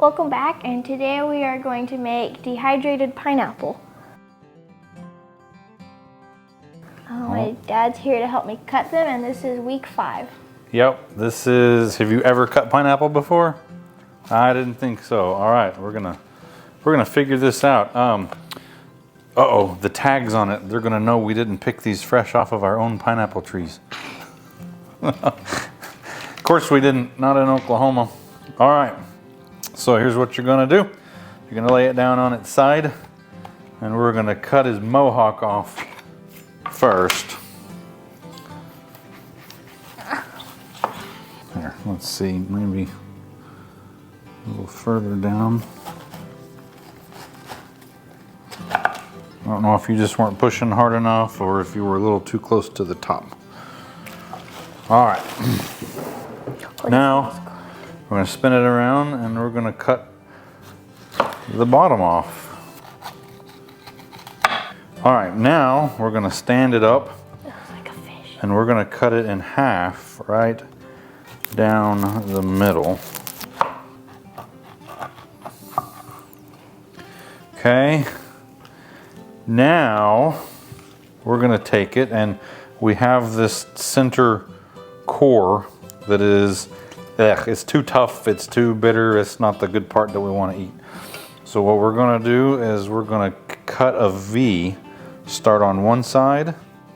Welcome back, and today we are going to make dehydrated pineapple. My dad's here to help me cut them, and this is week 5. Yep, this is, have you ever cut pineapple before? I didn't think so. All right, we're gonna figure this out. Uh-oh, the tags on it, they're gonna know we didn't pick these fresh off of our own pineapple trees. Of course we didn't, not in Oklahoma. All right, so here's what you're gonna do. You're gonna lay it down on its side, and we're gonna cut his mohawk off first. Here, let's see, maybe a little further down. I don't know if you just weren't pushing hard enough or if you were a little too close to the top. All right. Now, we're gonna spin it around and we're gonna cut the bottom off. All right, now we're gonna stand it up. It looks like a fish. And we're gonna cut it in half right down the middle. Okay. Now we're gonna take it, and we have this center core that is, it's too tough, it's too bitter, it's not the good part that we want to eat. So what we're gonna do is we're gonna cut a V, start on one side,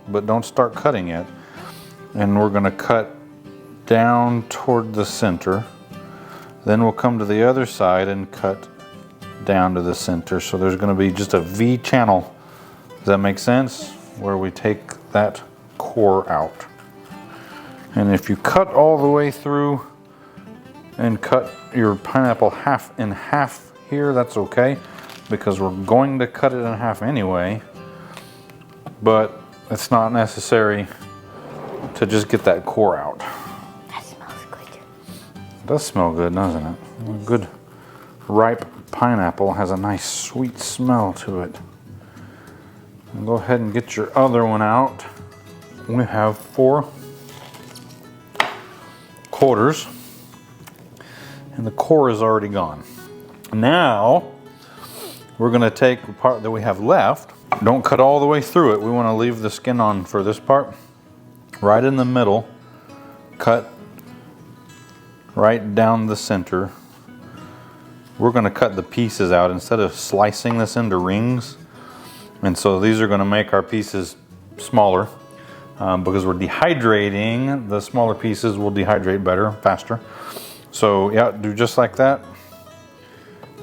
but don't start cutting it. And we're gonna cut down toward the center. Then we'll come to the other side and cut down to the center. So there's gonna be just a V channel. Does that make sense? Where we take that core out. And if you cut all the way through and cut your pineapple in half here, that's okay, because we're going to cut it in half anyway, but it's not necessary to just get that core out. That smells good. It does smell good, doesn't it? A good ripe pineapple has a nice sweet smell to it. And go ahead and get your other one out. We have 4 quarters, and the core is already gone. Now we're going to take the part that we have left. Don't cut all the way through it. We want to leave the skin on for this part. Right in the middle, cut right down the center. We're going to cut the pieces out instead of slicing this into rings. And so these are going to make our pieces smaller. Because we're dehydrating, the smaller pieces will dehydrate better, faster. So yeah, do just like that.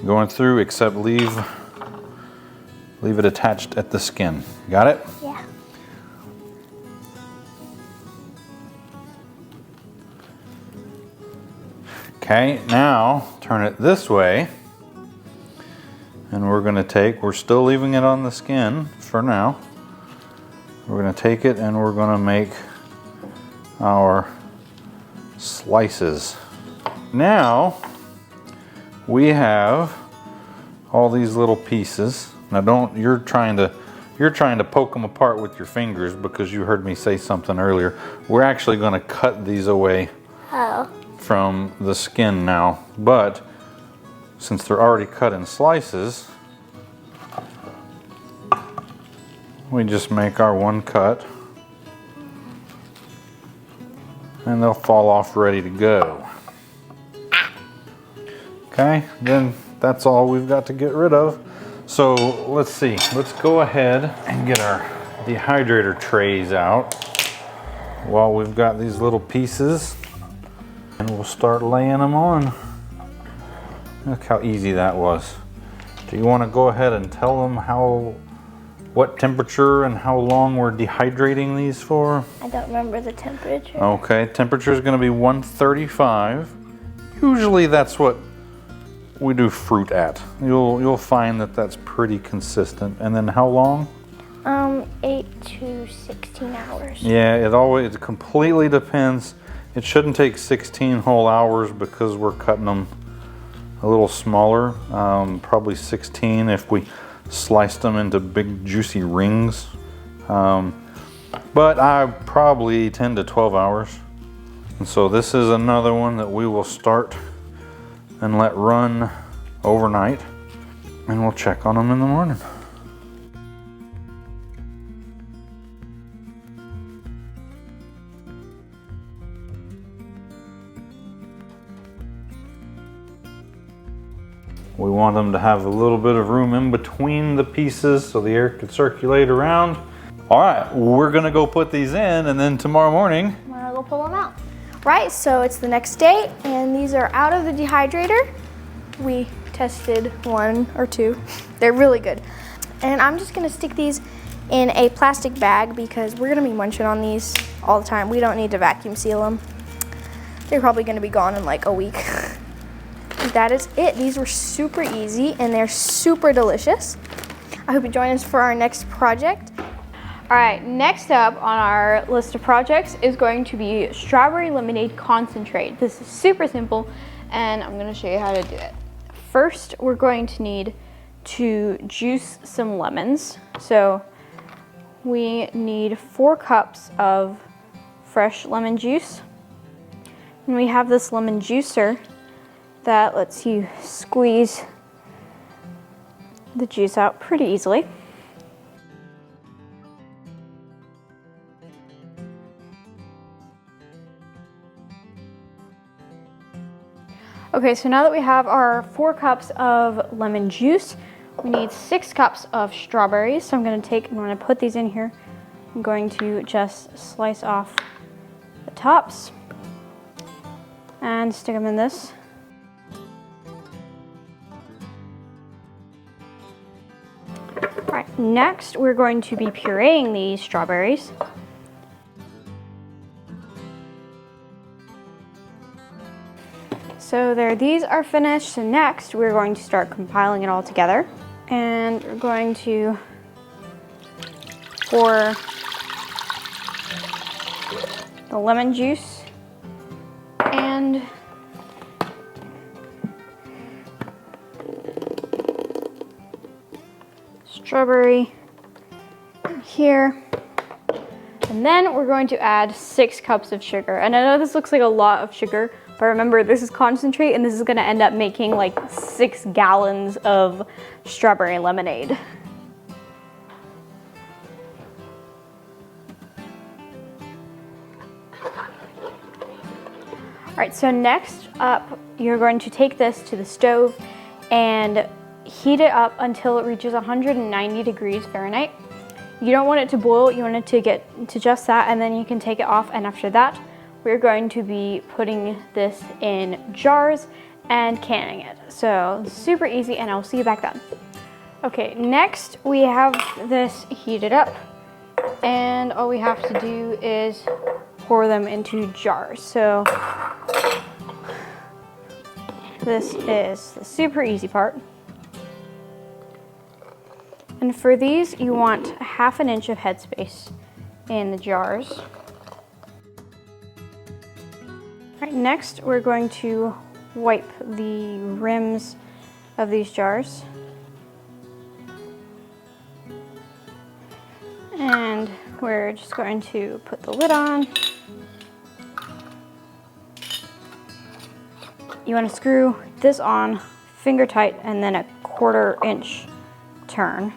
Going through, except leave it attached at the skin. Got it? Yeah. Okay, now turn it this way. And we're gonna we're still leaving it on the skin for now. We're gonna take it and we're gonna make our slices. Now we have all these little pieces. Now you're trying to poke them apart with your fingers because you heard me say something earlier. We're actually gonna cut these away from the skin now, but since they're already cut in slices, we just make our one cut and they'll fall off ready to go. Okay, then that's all we've got to get rid of. So let's see, let's go ahead and get our dehydrator trays out while we've got these little pieces, and we'll start laying them on. Look how easy that was. Do you want to go ahead and tell them what temperature and how long we're dehydrating these for? I don't remember the temperature. Okay, temperature is going to be 135. Usually that's what we do fruit at. You'll find that that's pretty consistent. And then how long? 8 to 16 hours. Yeah, it completely depends. It shouldn't take 16 whole hours because we're cutting them a little smaller. Probably 16 if we sliced them into big juicy rings. But I probably 10 to 12 hours. And so this is another one that we will start and let run overnight, and we'll check on them in the morning. We want them to have a little bit of room in between the pieces so the air can circulate around. All right, we're gonna go put these in, and then tomorrow morning, I'm gonna go pull them out. Right, so it's the next day, and these are out of the dehydrator. We tested 1 or 2. They're really good. And I'm just gonna stick these in a plastic bag because we're gonna be munching on these all the time. We don't need to vacuum seal them. They're probably gonna be gone in like a week. That is it. These were super easy and they're super delicious. I hope you join us for our next project. All right, next up on our list of projects is going to be strawberry lemonade concentrate. This is super simple and I'm gonna show you how to do it. First, we're going to need to juice some lemons. So we need 4 cups of fresh lemon juice. And we have this lemon juicer that lets you squeeze the juice out pretty easily. Okay, so now that we have our 4 cups of lemon juice, we need 6 cups of strawberries. So I'm gonna put these in here. I'm going to just slice off the tops and stick them in this. All right, next we're going to be pureeing these strawberries. So there, these are finished. So next we're going to start compiling it all together. And we're going to pour the lemon juice and strawberry here. And then we're going to add 6 cups of sugar. And I know this looks like a lot of sugar, but remember, this is concentrate and this is gonna end up making like 6 gallons of strawberry lemonade. All right, so next up, you're going to take this to the stove and heat it up until it reaches 190 degrees Fahrenheit. You don't want it to boil, you want it to get to just that, and then you can take it off, and after that, we're going to be putting this in jars and canning it. So super easy, and I'll see you back then. Okay, next we have this heated up, and all we have to do is pour them into jars. So this is the super easy part. And for these, you want 1/2 inch of headspace in the jars. All right, next we're going to wipe the rims of these jars. And we're just going to put the lid on. You want to screw this on finger tight and then a 1/4 inch turn.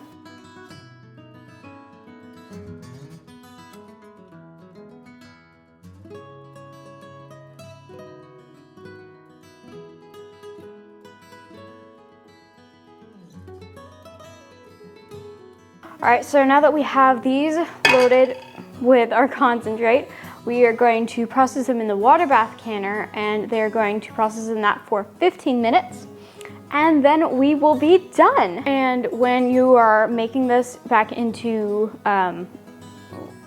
All right, so now that we have these loaded with our concentrate, we are going to process them in the water bath canner, and they're going to process in that for 15 minutes. And then we will be done. And when you are making this back into a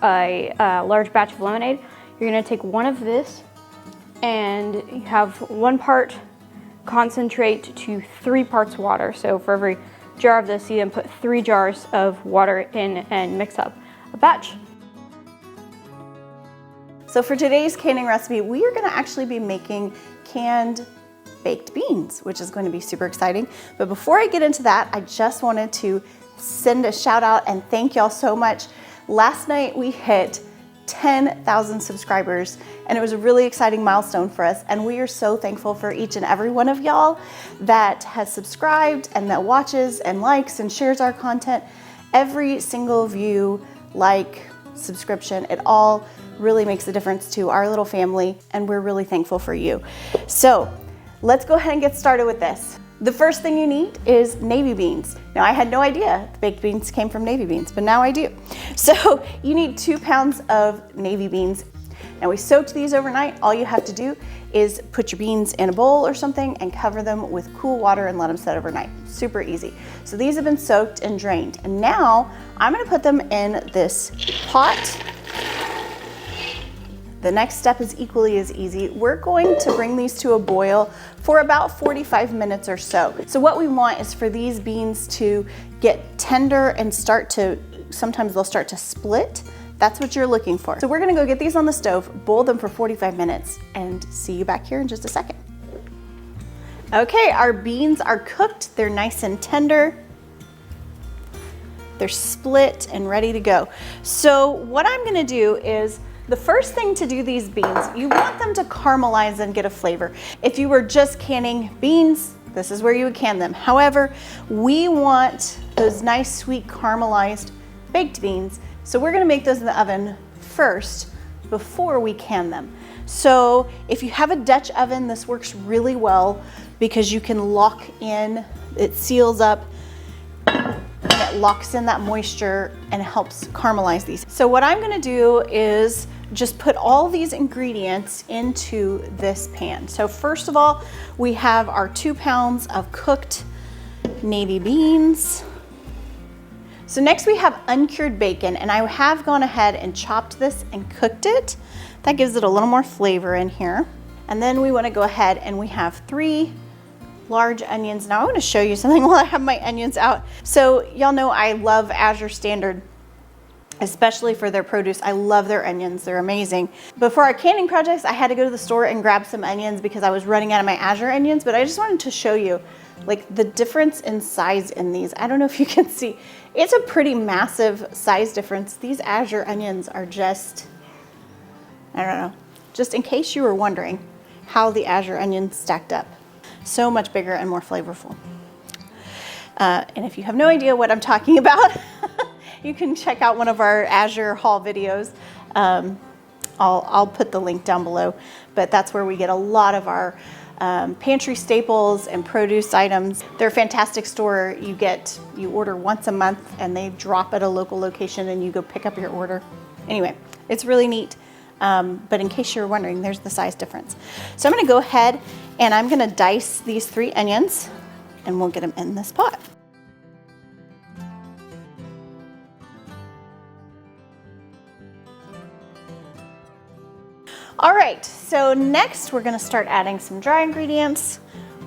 large batch of lemonade, you're gonna take one of this and you have 1 part concentrate to 3 parts water. So for every jar of this, you then put 3 jars of water in and mix up a batch. So for today's canning recipe, we are gonna actually be making canned baked beans, which is going to be super exciting. But before I get into that, I just wanted to send a shout out and thank y'all so much. Last night we hit 10,000 subscribers, and it was a really exciting milestone for us, and we are so thankful for each and every one of y'all that has subscribed and that watches and likes and shares our content. Every single view, like, subscription, it all really makes a difference to our little family, and we're really thankful for you. So let's go ahead and get started with this. The first thing you need is navy beans. Now, I had no idea baked beans came from navy beans, but now I do. So you need 2 pounds of navy beans. Now, we soaked these overnight. All you have to do is put your beans in a bowl or something and cover them with cool water and let them set overnight. Super easy. So these have been soaked and drained. And now I'm gonna put them in this pot. The next step is equally as easy. We're going to bring these to a boil for about 45 minutes or so. So what we want is for these beans to get tender and sometimes they'll start to split. That's what you're looking for. So we're gonna go get these on the stove, boil them for 45 minutes, and see you back here in just a second. Okay, our beans are cooked. They're nice and tender. They're split and ready to go. So what I'm gonna do is, the first thing to do these beans, you want them to caramelize and get a flavor. If you were just canning beans, this is where you would can them. However, we want those nice, sweet, caramelized baked beans. So we're gonna make those in the oven first before we can them. So if you have a Dutch oven, this works really well because you can lock in, it seals up, and it locks in that moisture and helps caramelize these. So what I'm gonna do is just put all these ingredients into this pan. So first of all, we have our 2 pounds of cooked navy beans. So next we have uncured bacon, and I have gone ahead and chopped this and cooked it. That gives it a little more flavor in here. And then we wanna go ahead and we have 3 large onions. Now I wanna show you something while I have my onions out. So y'all know I love Azure Standard, especially for their produce. I love their onions, they're amazing. But for our canning projects, I had to go to the store and grab some onions because I was running out of my Azure onions, but I just wanted to show you like the difference in size in these. I don't know if you can see, it's a pretty massive size difference. These Azure onions are just, I don't know, just in case you were wondering how the Azure onions stacked up. So much bigger and more flavorful. And if you have no idea what I'm talking about, you can check out one of our Azure haul videos. I'll put the link down below, but that's where we get a lot of our pantry staples and produce items. They're a fantastic store. You order once a month and they drop at a local location and you go pick up your order. Anyway, it's really neat. But in case you're wondering, there's the size difference. So I'm gonna go ahead and I'm gonna dice these 3 onions and we'll get them in this pot. All right, so next we're gonna start adding some dry ingredients.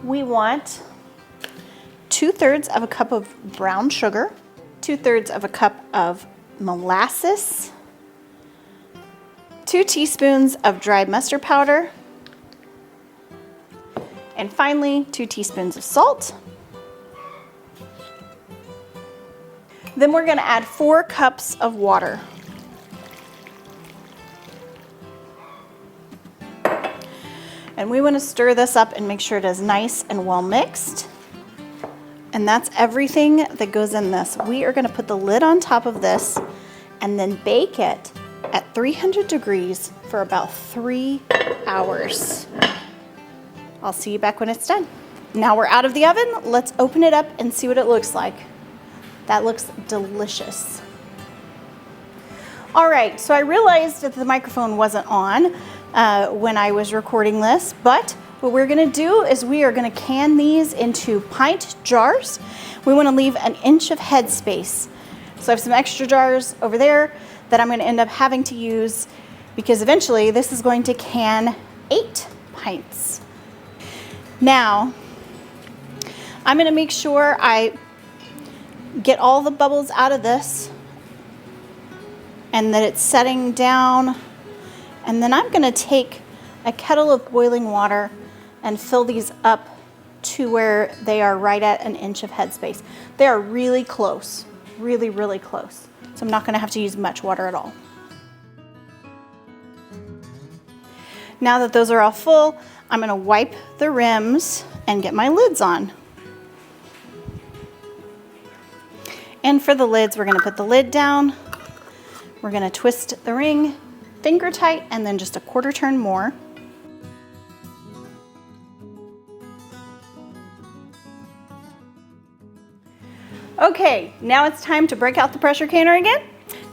We want 2/3 of a cup of brown sugar, 2/3 of a cup of molasses, 2 teaspoons of dried mustard powder, and finally 2 teaspoons of salt. Then we're gonna add 4 cups of water. And we want to stir this up and make sure it is nice and well mixed. And that's everything that goes in this. We are going to put the lid on top of this and then bake it at 300 degrees for about 3 hours. I'll see you back when it's done. Now we're out of the oven. Let's open it up and see what it looks like. That looks delicious. All right, so I realized that the microphone wasn't on when I was recording this, but what we're gonna do is we are gonna can these into pint jars. We wanna leave 1 inch of head space. So I have some extra jars over there that I'm gonna end up having to use because eventually this is going to can 8 pints. Now, I'm gonna make sure I get all the bubbles out of this and that it's setting down. And then I'm gonna take a kettle of boiling water and fill these up to where they are right at 1 inch of headspace. They are really close, really, really close. So I'm not gonna have to use much water at all. Now that those are all full, I'm gonna wipe the rims and get my lids on. And for the lids, we're gonna put the lid down. We're gonna twist the ring finger tight and then just a quarter turn more. Okay, now it's time to break out the pressure canner again.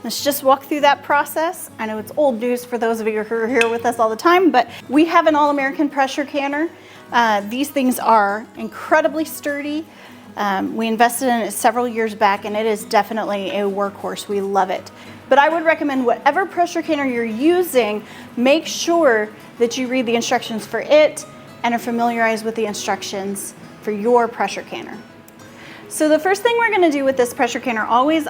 Let's just walk through that process. I know it's old news for those of you who are here with us all the time, but we have an All-American pressure canner. These things are incredibly sturdy. We invested in it several years back, and it is definitely a workhorse. We love it. But I would recommend whatever pressure canner you're using, make sure that you read the instructions for it and are familiarized with the instructions for your pressure canner. So the first thing we're gonna do with this pressure canner, always,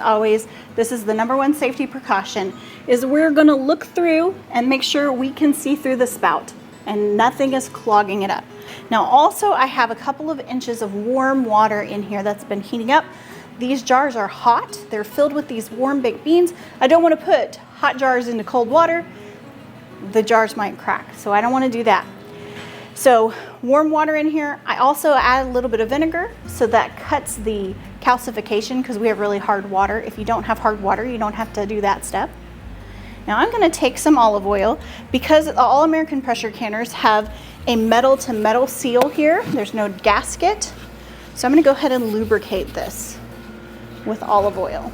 this is the #1 safety precaution, is we're gonna look through and make sure we can see through the spout and nothing is clogging it up. Now also, I have a couple of inches of warm water in here that's been heating up. These jars are hot. They're filled with these warm baked beans. I don't wanna put hot jars into cold water. The jars might crack, so I don't wanna do that. So warm water in here. I also add a little bit of vinegar so that cuts the calcification because we have really hard water. If you don't have hard water, you don't have to do that step. Now I'm gonna take some olive oil because the All-American pressure canners have a metal to metal seal here. There's no gasket. So I'm gonna go ahead and lubricate this with olive oil.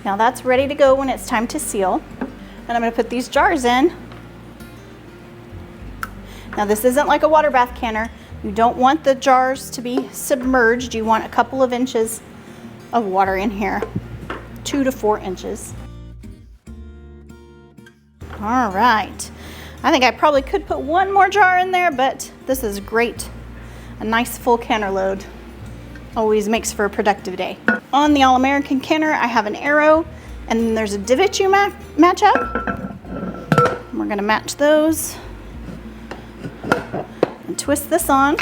Now that's ready to go when it's time to seal. And I'm gonna put these jars in. Now this isn't like a water bath canner. You don't want the jars to be submerged. You want a couple of inches of water in here, 2 to 4 inches. All right. I think I probably could put one more jar in there, but this is great. A nice full canner load always makes for a productive day. On the All-American canner, I have an arrow, and then there's a divot you match up. We're gonna match those. And twist this on,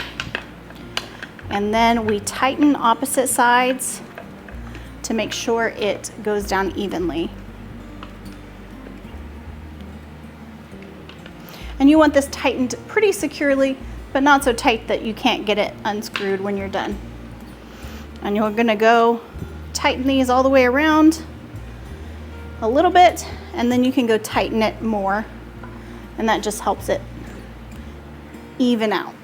and then we tighten opposite sides to make sure it goes down evenly. And you want this tightened pretty securely, but not so tight that you can't get it unscrewed when you're done. And you're gonna go tighten these all the way around a little bit, and then you can go tighten it more, and that just helps it even out.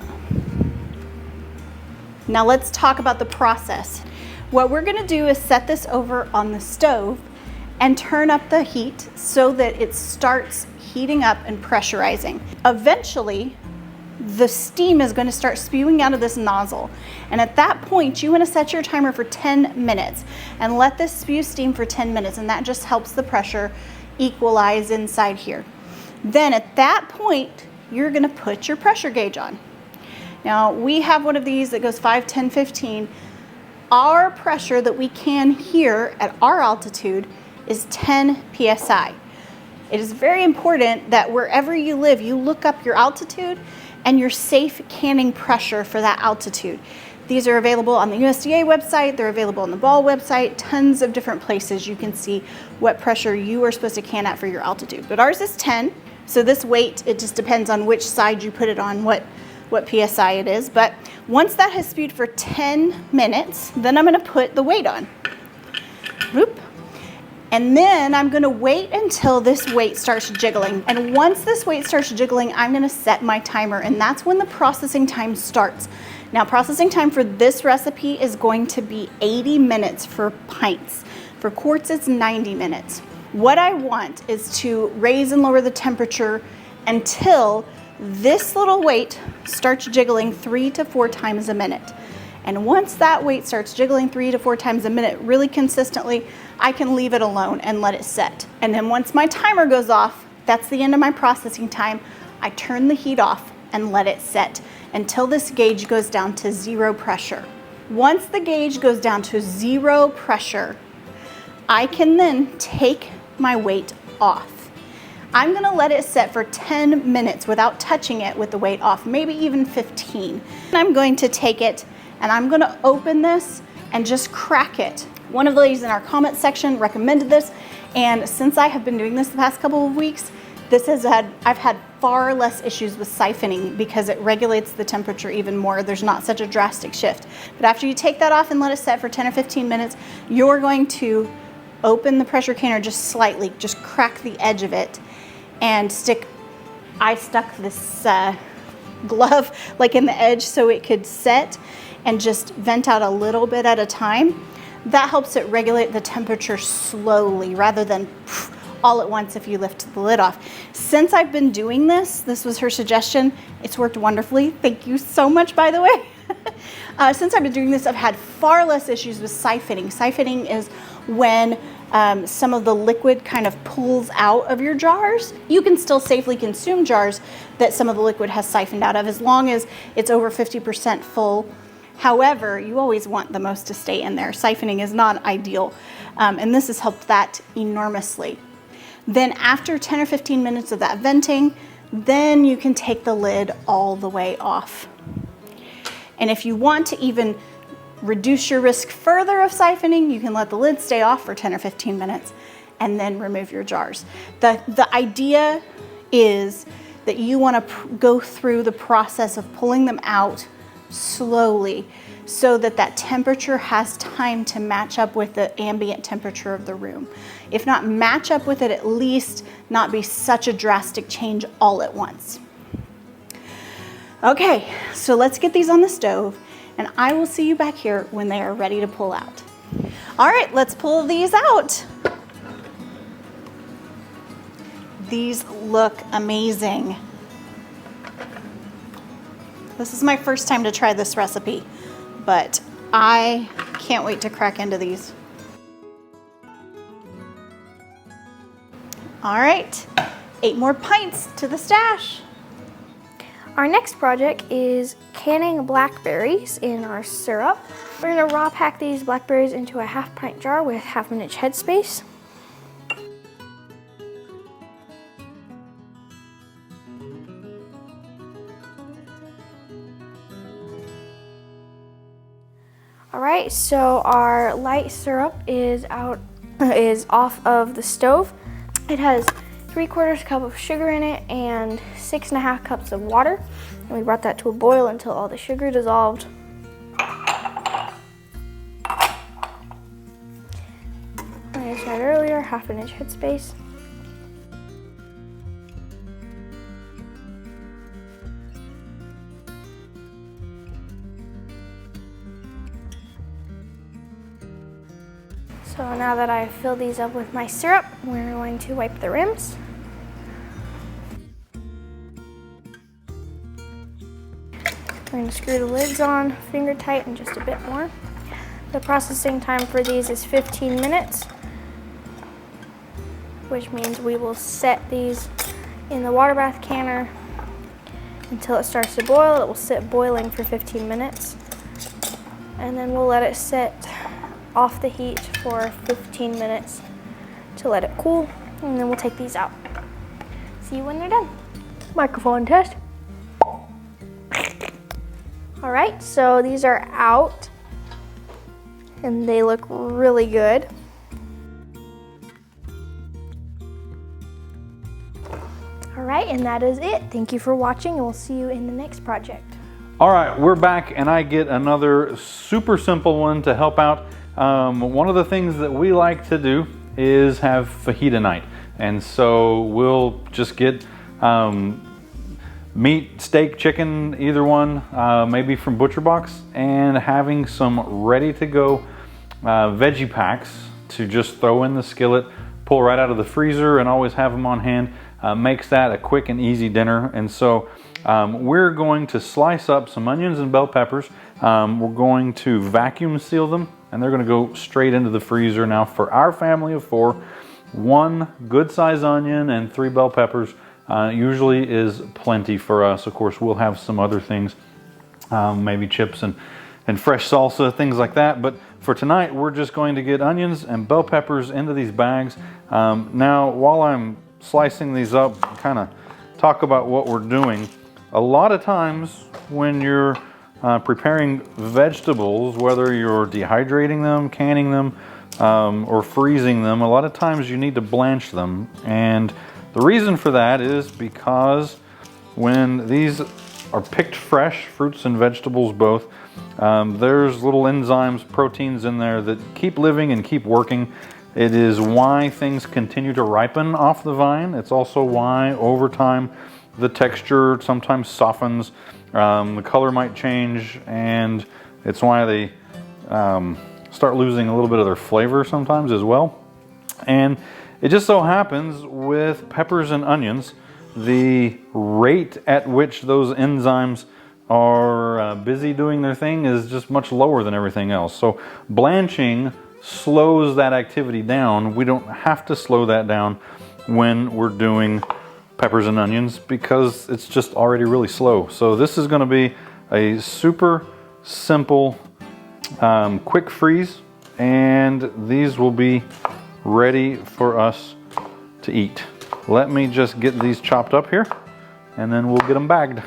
Now let's talk about the process. What we're gonna do is set this over on the stove and turn up the heat so that it starts heating up and pressurizing. Eventually, the steam is gonna start spewing out of this nozzle. And at that point, you wanna set your timer for 10 minutes and let this spew steam for 10 minutes, and that just helps the pressure equalize inside here. Then at that point, you're gonna put your pressure gauge on. Now, we have one of these that goes 5, 10, 15. Our pressure that we can hear at our altitude is 10 PSI. It is very important that wherever you live, you look up your altitude and your safe canning pressure for that altitude. These are available on the USDA website, they're available on the Ball website, tons of different places you can see what pressure you are supposed to can at for your altitude. But ours is 10. So this weight, it just depends on which side you put it on, what PSI it is. But once that has spewed for 10 minutes, then I'm gonna put the weight on. Whoop. And then I'm gonna wait until this weight starts jiggling. And once this weight starts jiggling, I'm gonna set my timer, and that's when the processing time starts. Now, processing time for this recipe is going to be 80 minutes for pints. For quarts, it's 90 minutes. What I want is to raise and lower the temperature until this little weight starts jiggling 3 to 4 times a minute. And once that weight starts jiggling 3 to 4 times a minute really consistently, I can leave it alone and let it set. And then once my timer goes off, that's the end of my processing time. I turn the heat off and let it set until this gauge goes down to 0 pressure. Once the gauge goes down to 0 pressure, I can then take my weight off. I'm gonna let it set for 10 minutes without touching it with the weight off, maybe even 15. And I'm going to take it and I'm gonna open this and just crack it. One of the ladies in our comment section recommended this, and since I have been doing this the past couple of weeks, I've had far less issues with siphoning because it regulates the temperature even more. There's not such a drastic shift. But after you take that off and let it set for 10 or 15 minutes, you're going to open the pressure canner just slightly, just crack the edge of it and I stuck this glove like in the edge so it could set and just vent out a little bit at a time. That helps it regulate the temperature slowly rather than all at once if you lift the lid off. Since I've been doing this was her suggestion, it's worked wonderfully. Thank you so much, by the way. Since I've been doing this, I've had far less issues with siphoning. Siphoning is when some of the liquid kind of pools out of your jars. You can still safely consume jars that some of the liquid has siphoned out of as long as it's over 50% full. However, you always want the most to stay in there. Siphoning is not ideal, and this has helped that enormously. Then after 10 or 15 minutes of that venting, then you can take the lid all the way off. And if you want to even reduce your risk further of siphoning, you can let the lid stay off for 10 or 15 minutes and then remove your jars. The idea is that you want to go through the process of pulling them out slowly so that that temperature has time to match up with the ambient temperature of the room. If not match up with it, at least not be such a drastic change all at once. Okay, so let's get these on the stove and I will see you back here when they are ready to pull out. All right, let's pull these out. These look amazing. This is my first time to try this recipe, but I can't wait to crack into these. All right, 8 more pints to the stash. Our next project is canning blackberries in our syrup. We're gonna raw pack these blackberries into a 1/2 pint jar with 1/2 inch headspace. All right, so our light syrup is off of the stove. It has 3/4 cup of sugar in it and 6.5 cups of water. And we brought that to a boil until all the sugar dissolved. Like I said earlier, 1/2 inch headspace. So now that I've filled these up with my syrup, we're going to wipe the rims. We're going to screw the lids on finger tight and just a bit more. The processing time for these is 15 minutes, which means we will set these in the water bath canner until it starts to boil. It will sit boiling for 15 minutes, and then we'll let it sit off the heat for 15 minutes to let it cool, and then we'll take these out. See you when they're done. Microphone test. All right, so these are out and they look really good. All right, and that is it. Thank you for watching, and we'll see you in the next project. All right, we're back and I get another super simple one to help out. One of the things that we like to do is have fajita night. And so we'll just get meat, steak, chicken, either one, maybe from Butcher Box, and having some ready to go veggie packs to just throw in the skillet, pull right out of the freezer, and always have them on hand. Makes that a quick and easy dinner. And so we're going to slice up some onions and bell peppers. We're going to vacuum seal them, and they're going to go straight into the freezer. Now for our family of 4, 1 good size onion and 3 bell peppers usually is plenty for us. Of course, we'll have some other things, maybe chips and fresh salsa, things like that. But for tonight, we're just going to get onions and bell peppers into these bags. Now, while I'm slicing these up, kind of talk about what we're doing. A lot of times when you're preparing vegetables, whether you're dehydrating them, canning them, or freezing them, a lot of times you need to blanch them. And The reason for that is because when these are picked fresh, fruits and vegetables both, there's little enzymes, proteins in there that keep living and keep working. It is why things continue to ripen off the vine. It's also why over time the texture sometimes softens, the color might change, and it's why they start losing a little bit of their flavor sometimes as well. And it just so happens with peppers and onions, the rate at which those enzymes are busy doing their thing is just much lower than everything else. So blanching slows that activity down. We don't have to slow that down when we're doing peppers and onions because it's just already really slow. So this is going to be a super simple quick freeze, and these will be ready for us to eat. Let me just get these chopped up here and then we'll get them bagged.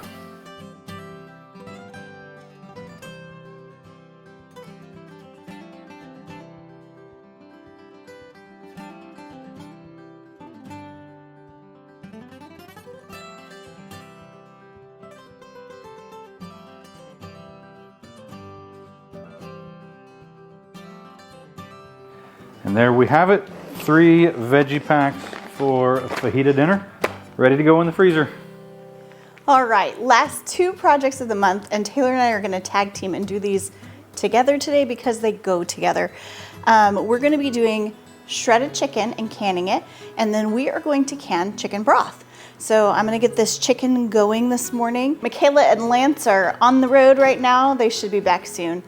And there we have it, 3 veggie packs for fajita dinner, ready to go in the freezer. All right, last 2 projects of the month, and Taylor and I are gonna tag team and do these together today because they go together. We're gonna be doing shredded chicken and canning it, and then we are going to can chicken broth. So I'm gonna get this chicken going this morning. Makayla and Lance are on the road right now. They should be back soon.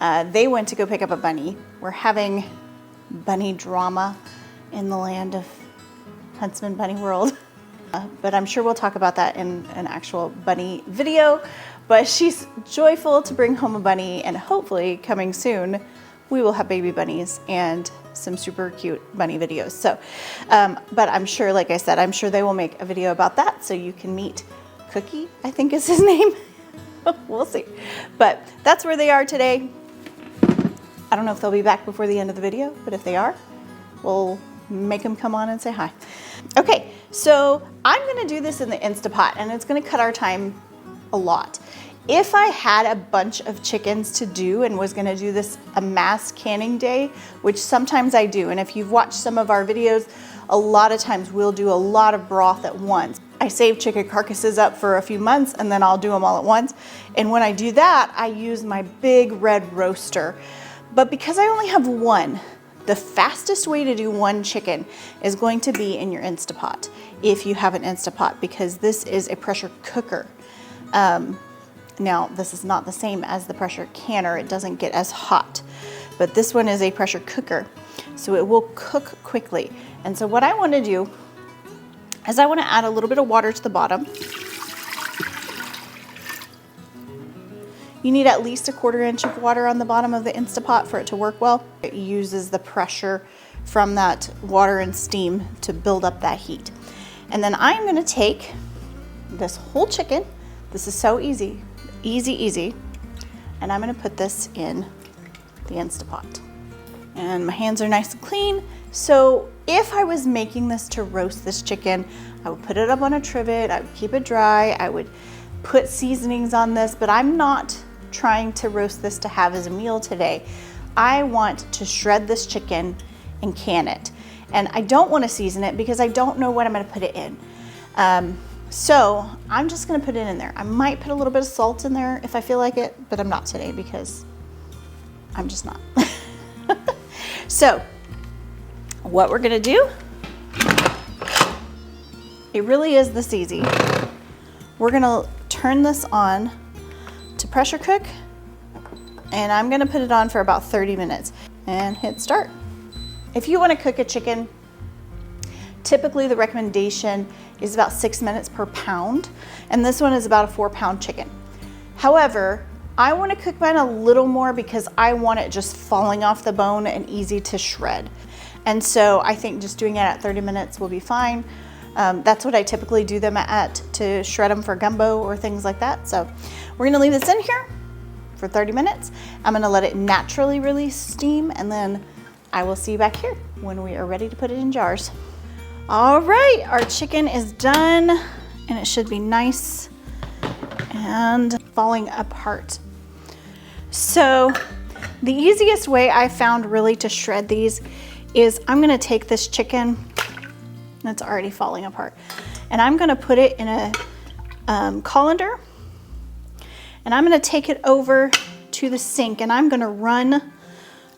They went to go pick up a bunny. We're having bunny drama in the land of Huntsman Bunny World. But I'm sure we'll talk about that in an actual bunny video. But she's joyful to bring home a bunny, and hopefully coming soon, we will have baby bunnies and some super cute bunny videos. So, but I'm sure, like I said, I'm sure they will make a video about that so you can meet Cookie, I think is his name. We'll see. But that's where they are today. I don't know if they'll be back before the end of the video, but if they are, we'll make them come on and say hi. Okay, so I'm gonna do this in the Instapot, and it's gonna cut our time a lot. If I had a bunch of chickens to do and was gonna do this a mass canning day, which sometimes I do, and if you've watched some of our videos, a lot of times we'll do a lot of broth at once. I save chicken carcasses up for a few months and then I'll do them all at once. And when I do that, I use my big red roaster. But because I only have one, the fastest way to do one chicken is going to be in your Instapot, if you have an Instapot, because this is a pressure cooker. Now, this is not the same as the pressure canner. It doesn't get as hot, but this one is a pressure cooker, so it will cook quickly. And so what I want to do is I want to add a little bit of water to the bottom. You need at least a 1/4 inch of water on the bottom of the Instapot for it to work well. It uses the pressure from that water and steam to build up that heat. And then I'm gonna take this whole chicken. This is so easy, easy. And I'm gonna put this in the Instapot. And my hands are nice and clean. So if I was making this to roast this chicken, I would put it up on a trivet, I would keep it dry, I would put seasonings on this, but I'm not trying to roast this to have as a meal today. I want to shred this chicken and can it. And I don't want to season it because I don't know what I'm going to put it in. So I'm just going to put it in there. I might put a little bit of salt in there if I feel like it, but I'm not today because I'm just not. So what we're going to do, it really is this easy. We're going to turn this on to pressure cook, and I'm gonna put it on for about 30 minutes and hit start. If you wanna cook a chicken, typically the recommendation is about 6 minutes per pound, and this one is about a 4-pound chicken. However, I wanna cook mine a little more because I want it just falling off the bone and easy to shred. And so I think just doing it at 30 minutes will be fine. That's what I typically do them at, to shred them for gumbo or things like that. So we're gonna leave this in here for 30 minutes. I'm gonna let it naturally release steam, and then I will see you back here when we are ready to put it in jars. All right, our chicken is done and it should be nice and falling apart. So the easiest way I found really to shred these is I'm gonna take this chicken that's already falling apart and I'm gonna put it in a colander and I'm gonna take it over to the sink and I'm gonna run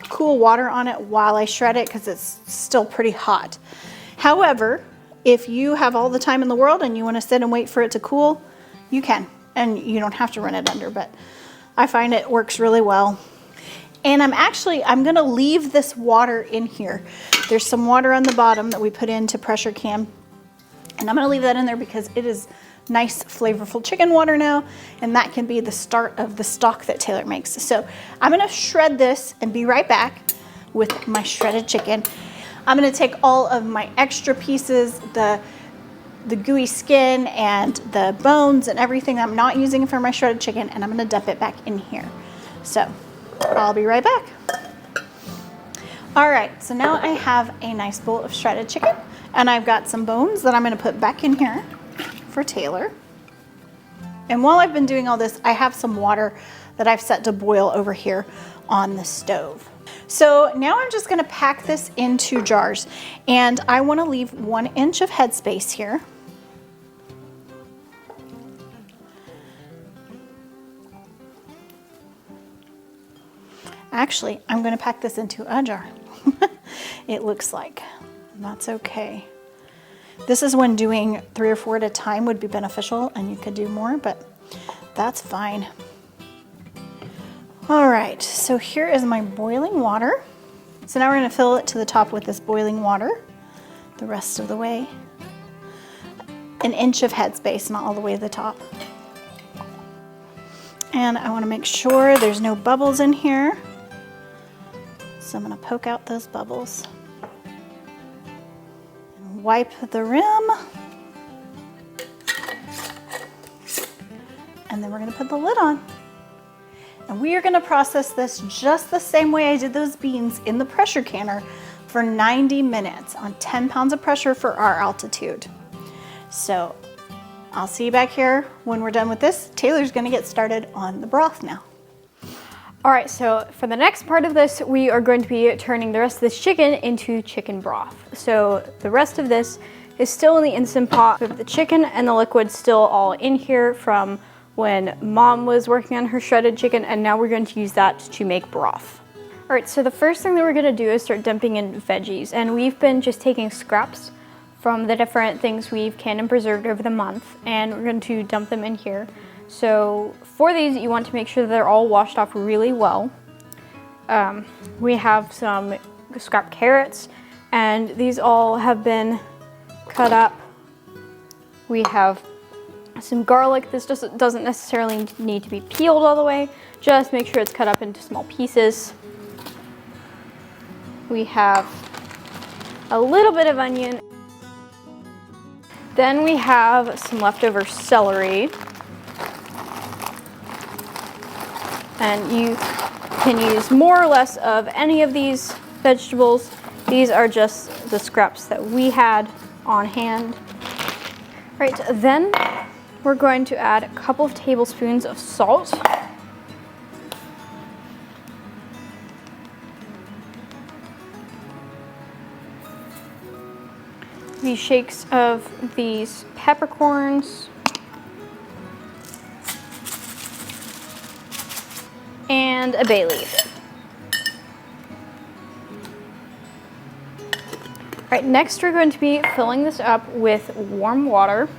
cool water on it while I shred it because it's still pretty hot. However, if you have all the time in the world and you wanna sit and wait for it to cool, you can, and you don't have to run it under, but I find it works really well. And I'm gonna leave this water in here. There's some water on the bottom that we put into pressure can, and I'm gonna leave that in there because it is nice, flavorful chicken water now, and that can be the start of the stock that Taylor makes. So I'm gonna shred this and be right back with my shredded chicken. I'm gonna take all of my extra pieces, the gooey skin and the bones and everything I'm not using for my shredded chicken, and I'm gonna dump it back in here. So I'll be right back. All right, so now I have a nice bowl of shredded chicken, and I've got some bones that I'm gonna put back in here for Taylor. And while I've been doing all this, I have some water that I've set to boil over here on the stove. So now I'm just gonna pack this into jars, and I wanna leave 1 inch of headspace here. Actually, I'm gonna pack this into a jar. It looks like, that's okay. This is when doing 3 or 4 at a time would be beneficial, and you could do more, but that's fine. All right, so here is my boiling water. So now we're gonna fill it to the top with this boiling water the rest of the way. 1 inch of headspace, not all the way to the top. And I wanna make sure there's no bubbles in here. So I'm gonna poke out those bubbles. And wipe the rim. And then we're gonna put the lid on. And we are gonna process this just the same way I did those beans in the pressure canner for 90 minutes on 10 pounds of pressure for our altitude. So I'll see you back here when we're done with this. Taylor's gonna get started on the broth now. All right, so for the next part of this, we are going to be turning the rest of this chicken into chicken broth. So the rest of this is still in the Instant Pot with the chicken and the liquid still all in here from when Mom was working on her shredded chicken, and now we're going to use that to make broth. All right, so the first thing that we're gonna do is start dumping in veggies, and we've been just taking scraps from the different things we've canned and preserved over the month, and we're going to dump them in here. So for these, you want to make sure that they're all washed off really well. We have some scrap carrots, and these all have been cut up. We have some garlic. This just doesn't necessarily need to be peeled all the way. Just make sure it's cut up into small pieces. We have a little bit of onion. Then we have some leftover celery. And you can use more or less of any of these vegetables. These are just the scraps that we had on hand. Right, then we're going to add a couple of tablespoons of salt. These shakes of these peppercorns. And a bay leaf. All right, next we're going to be filling this up with warm water.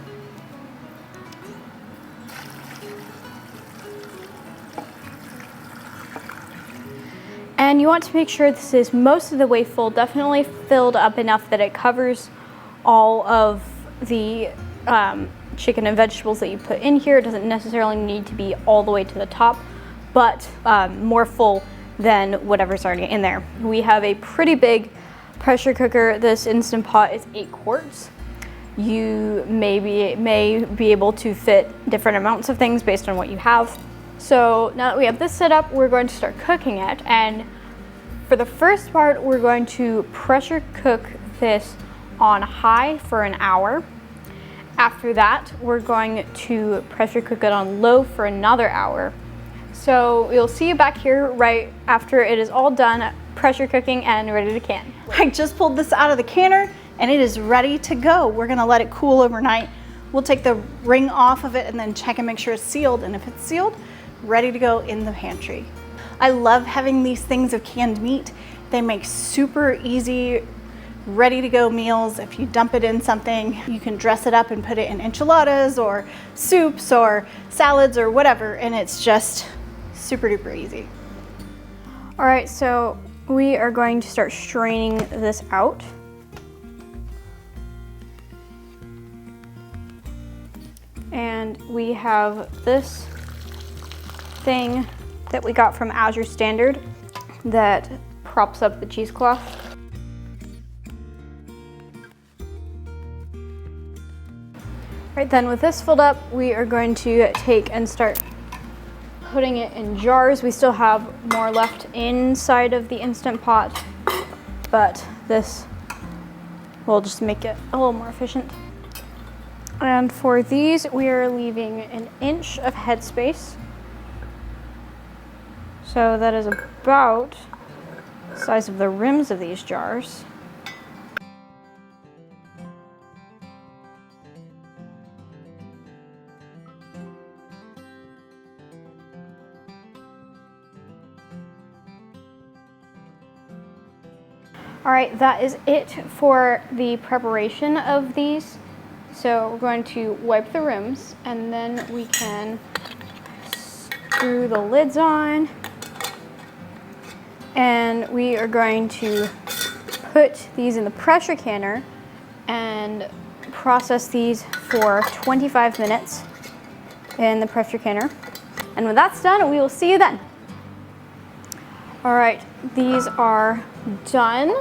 And you want to make sure this is most of the way full, definitely filled up enough that it covers all of the chicken and vegetables that you put in here. It doesn't necessarily need to be all the way to the top, but more full than whatever's already in there. We have a pretty big pressure cooker. This Instant Pot is 8 quarts. You may be able to fit different amounts of things based on what you have. So now that we have this set up, we're going to start cooking it. And for the first part, we're going to pressure cook this on high for an hour. After that, we're going to pressure cook it on low for another hour. So we'll see you back here right after it is all done pressure cooking and ready to can. I just pulled this out of the canner and it is ready to go. We're gonna let it cool overnight. We'll take the ring off of it and then check and make sure it's sealed. And if it's sealed, ready to go in the pantry. I love having these things of canned meat. They make super easy, ready to go meals. If you dump it in something, you can dress it up and put it in enchiladas or soups or salads or whatever, and it's just super duper easy. All right, so we are going to start straining this out. And we have this thing that we got from Azure Standard that props up the cheesecloth. Right then, with this filled up, we are going to take and start putting it in jars. We still have more left inside of the Instant Pot, but this will just make it a little more efficient. And for these, we are leaving an inch of headspace. So that is about the size of the rims of these jars. All right, that is it for the preparation of these. So we're going to wipe the rims and then we can screw the lids on. And we are going to put these in the pressure canner and process these for 25 minutes in the pressure canner. And when that's done, we will see you then. All right, these are done.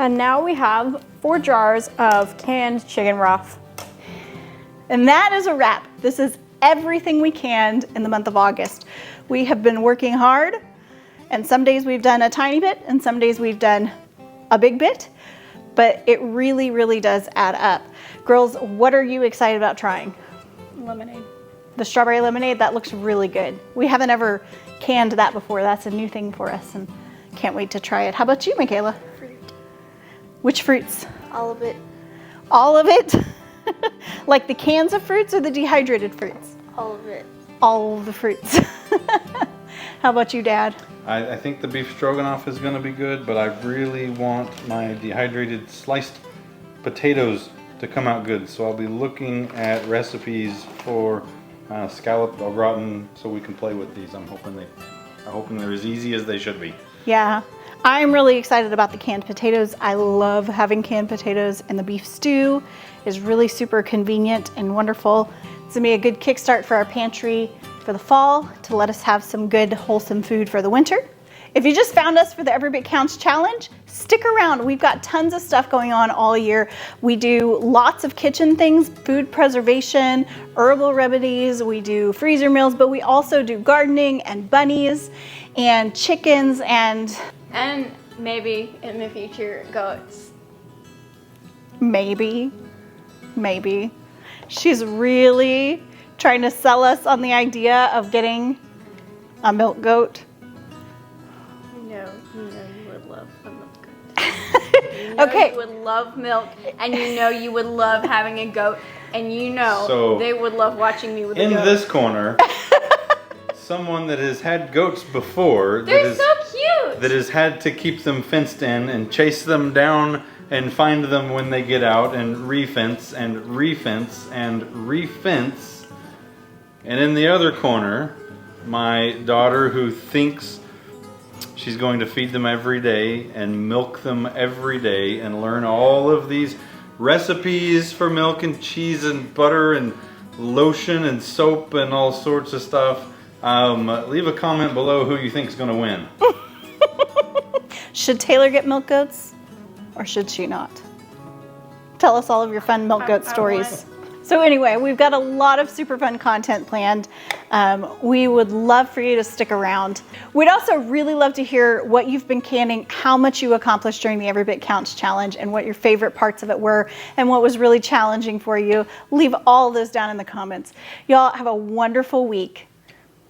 And now we have 4 jars of canned chicken broth. And that is a wrap. This is everything we canned in the month of August. We have been working hard, and some days we've done a tiny bit, and some days we've done a big bit, but it really, really does add up. Girls, what are you excited about trying? Lemonade. The strawberry lemonade, that looks really good. We haven't ever canned that before. That's a new thing for us, and can't wait to try it. How about you, Makayla? Fruit. Which fruits? All of it. All of it? Like the cans of fruits or the dehydrated fruits? All of it. All of the fruits. How about you, Dad? I think the beef stroganoff is going to be good, but I really want my dehydrated sliced potatoes to come out good. So I'll be looking at recipes for scalloped au gratin so we can play with these. I'm hoping they're as easy as they should be. Yeah, I'm really excited about the canned potatoes. I love having canned potatoes, and the beef stew is really super convenient and wonderful. It's gonna be a good kickstart for our pantry for the fall to let us have some good wholesome food for the winter. If you just found us for the Every Bit Counts challenge, stick around. We've got tons of stuff going on all year. We do lots of kitchen things, food preservation, herbal remedies, we do freezer meals, but we also do gardening and bunnies and chickens and maybe in the future, goats. Maybe. She's really trying to sell us on the idea of getting a milk goat. You know you would love a milk goat. You know Okay. you would love milk, and you know you would love having a goat, and you know So, they would love watching me with a In goat. this corner, someone that has had goats before, They're so cute! that has had to keep them fenced in and chase them down and find them when they get out and refence and refence and refence. And in the other corner, my daughter who thinks she's going to feed them every day and milk them every day and learn all of these recipes for milk and cheese and butter and lotion and soap and all sorts of stuff. Leave a comment below who you think is going to win. Should Taylor get milk goats or should she not? Tell us all of your fun milk goat stories. So anyway, we've got a lot of super fun content planned. We would love for you to stick around. We'd also really love to hear what you've been canning, how much you accomplished during the Every Bit Counts challenge, and what your favorite parts of it were, and what was really challenging for you. Leave all those down in the comments. Y'all have a wonderful week.